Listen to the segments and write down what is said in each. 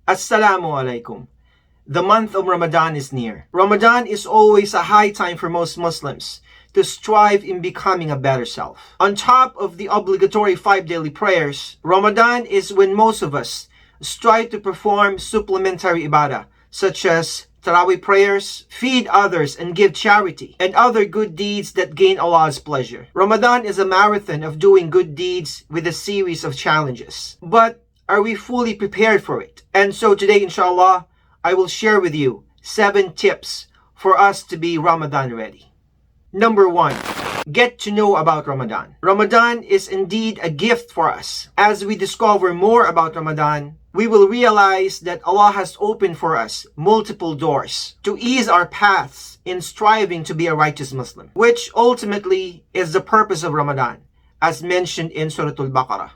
Assalamu alaikum. The month of Ramadan is near. Ramadan is always a high time for most Muslims to strive in becoming a better self. On top of the obligatory 5 daily prayers, Ramadan is when most of us strive to perform supplementary ibadah, such as Taraweeh prayers, feed others and give charity, and other good deeds that gain Allah's pleasure. Ramadan is a marathon of doing good deeds with a series of challenges. But are we fully prepared for it? And so today, inshallah, I will share with you 7 tips for us to be Ramadan ready. Number 1, get to know about Ramadan. Ramadan is indeed a gift for us. As we discover more about Ramadan, we will realize that Allah has opened for us multiple doors to ease our paths in striving to be a righteous Muslim, which ultimately is the purpose of Ramadan, as mentioned in Surah Al-Baqarah.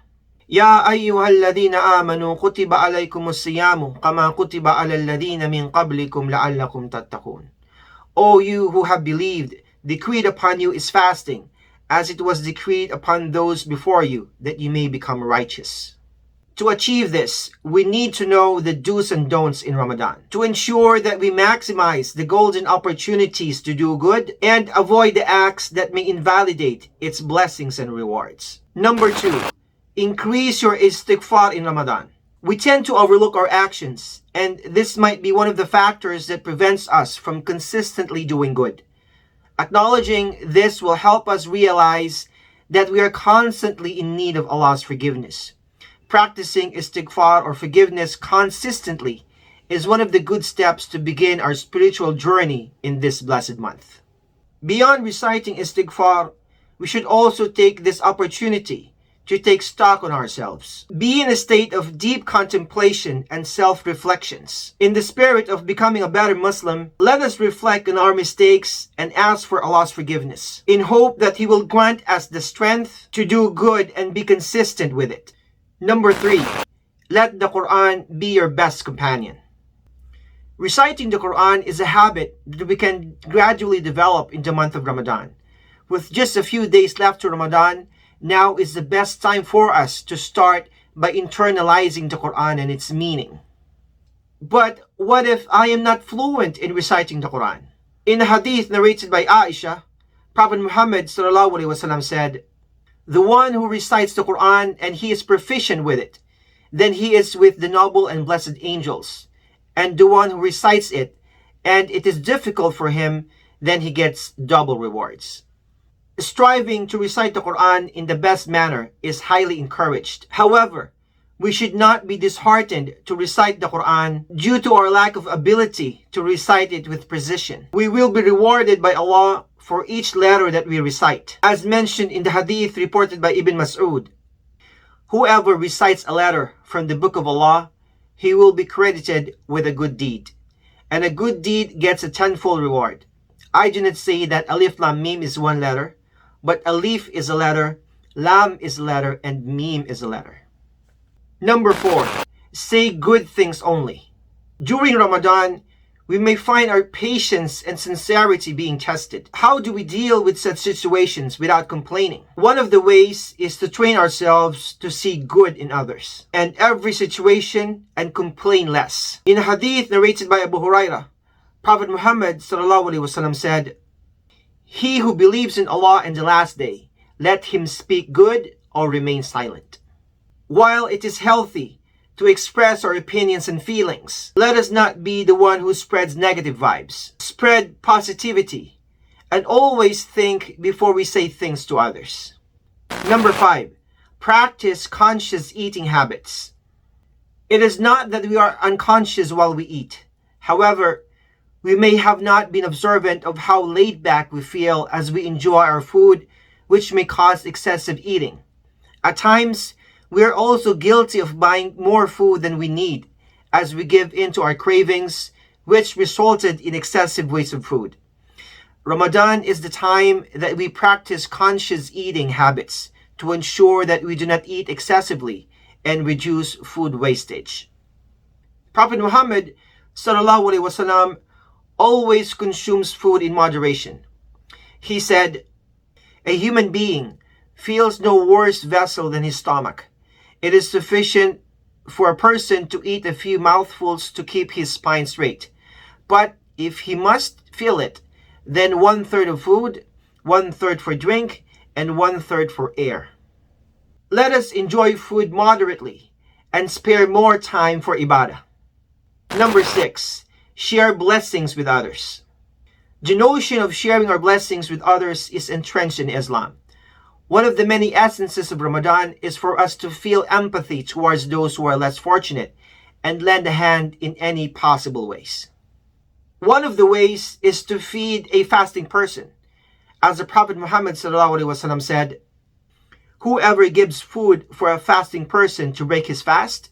يا أيها الذين آمنوا كتب عليكم الصيام كما كتب على الذين من قبلكم لعلكم تتقون. O you who have believed, decreed upon you is fasting, as it was decreed upon those before you, that you may become righteous. To achieve this, we need to know the do's and don'ts in Ramadan, to ensure that we maximize the golden opportunities to do good and avoid the acts that may invalidate its blessings and rewards. Number 2, increase your istighfar in Ramadan. We tend to overlook our actions, and this might be one of the factors that prevents us from consistently doing good. Acknowledging this will help us realize that we are constantly in need of Allah's forgiveness. Practicing istighfar or forgiveness consistently is one of the good steps to begin our spiritual journey in this blessed month. Beyond reciting istighfar, we should also take this opportunity to take stock on ourselves. Be in a state of deep contemplation and self-reflections. In the spirit of becoming a better Muslim, let us reflect on our mistakes and ask for Allah's forgiveness, in hope that He will grant us the strength to do good and be consistent with it. Number 3, let the Quran be your best companion. Reciting the Quran is a habit that we can gradually develop in the month of Ramadan. With just a few days left to Ramadan, now is the best time for us to start by internalizing the Quran and its meaning. But what if I am not fluent in reciting the Quran? In a hadith narrated by Aisha, Prophet Muhammad ﷺ said, "The one who recites the Quran and he is proficient with it, then he is with the noble and blessed angels. And the one who recites it and it is difficult for him, then he gets double rewards." Striving to recite the Quran in the best manner is highly encouraged. However, we should not be disheartened to recite the Quran due to our lack of ability to recite it with precision. We will be rewarded by Allah for each letter that we recite. As mentioned in the hadith reported by Ibn Mas'ud, whoever recites a letter from the book of Allah, he will be credited with a good deed. And a good deed gets a tenfold reward. I do not say that Alif Lam Mim is one letter, but Alif is a letter, Lam is a letter, and Mim is a letter. Number 4, say good things only. During Ramadan, we may find our patience and sincerity being tested. How do we deal with such situations without complaining? One of the ways is to train ourselves to see good in others and every situation and complain less. In a hadith narrated by Abu Hurairah, Prophet Muhammad ﷺ said, "He who believes in Allah and the last day, let him speak good or remain silent." While it is healthy to express our opinions and feelings, let us not be the one who spreads negative vibes. Spread positivity and always think before we say things to others. Number 5, practice conscious eating habits. It is not that we are unconscious while we eat. However, we may have not been observant of how laid back we feel as we enjoy our food, which may cause excessive eating. At times, we are also guilty of buying more food than we need as we give in to our cravings, which resulted in excessive waste of food. Ramadan is the time that we practice conscious eating habits to ensure that we do not eat excessively and reduce food wastage. Prophet Muhammad ﷺ always consumes food in moderation. He said, "A human being feels no worse vessel than his stomach. It is sufficient for a person to eat a few mouthfuls to keep his spine straight. But if he must fill it, then 1/3 of food, 1/3 for drink, and 1/3 for air. Let us enjoy food moderately and spare more time for ibadah. Number 6, share blessings with others. The notion of sharing our blessings with others is entrenched in Islam. One of the many essences of Ramadan is for us to feel empathy towards those who are less fortunate and lend a hand in any possible ways. One of the ways is to feed a fasting person. As the Prophet Muhammad ﷺ said, "Whoever gives food for a fasting person to break his fast,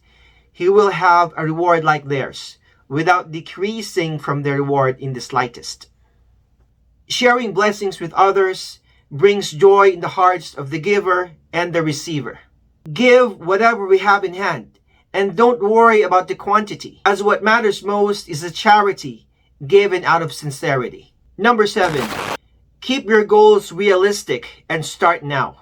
he will have a reward like theirs, without decreasing from their reward in the slightest." Sharing blessings with others brings joy in the hearts of the giver and the receiver. Give whatever we have in hand, and don't worry about the quantity, as what matters most is the charity given out of sincerity. Number 7, keep your goals realistic and start now.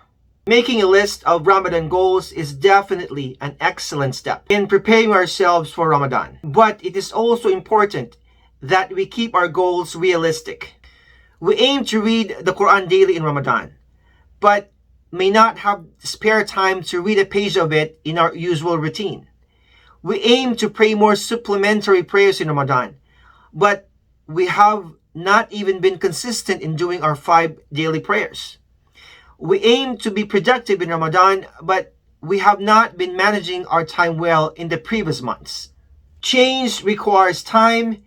Making a list of Ramadan goals is definitely an excellent step in preparing ourselves for Ramadan. But it is also important that we keep our goals realistic. We aim to read the Quran daily in Ramadan, but may not have spare time to read a page of it in our usual routine. We aim to pray more supplementary prayers in Ramadan, but we have not even been consistent in doing our 5 daily prayers. We aim to be productive in Ramadan, but we have not been managing our time well in the previous months. Change requires time,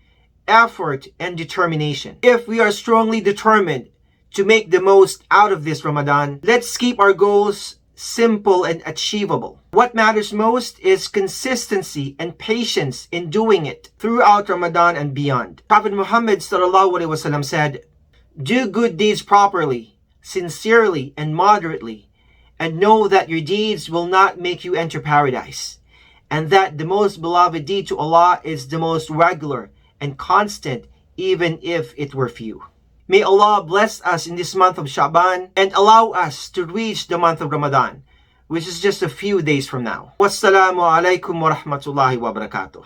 effort, and determination. If we are strongly determined to make the most out of this Ramadan, let's keep our goals simple and achievable. What matters most is consistency and patience in doing it throughout Ramadan and beyond. Prophet Muhammad ﷺ said, "Do good deeds properly, sincerely, and moderately, and know that your deeds will not make you enter paradise, and that the most beloved deed to Allah is the most regular and constant, even if it were few." May Allah bless us in this month of Sha'ban and allow us to reach the month of Ramadan, which is just a few days from now. Wassalamu alaikum wa rahmatullahi wa barakatuh.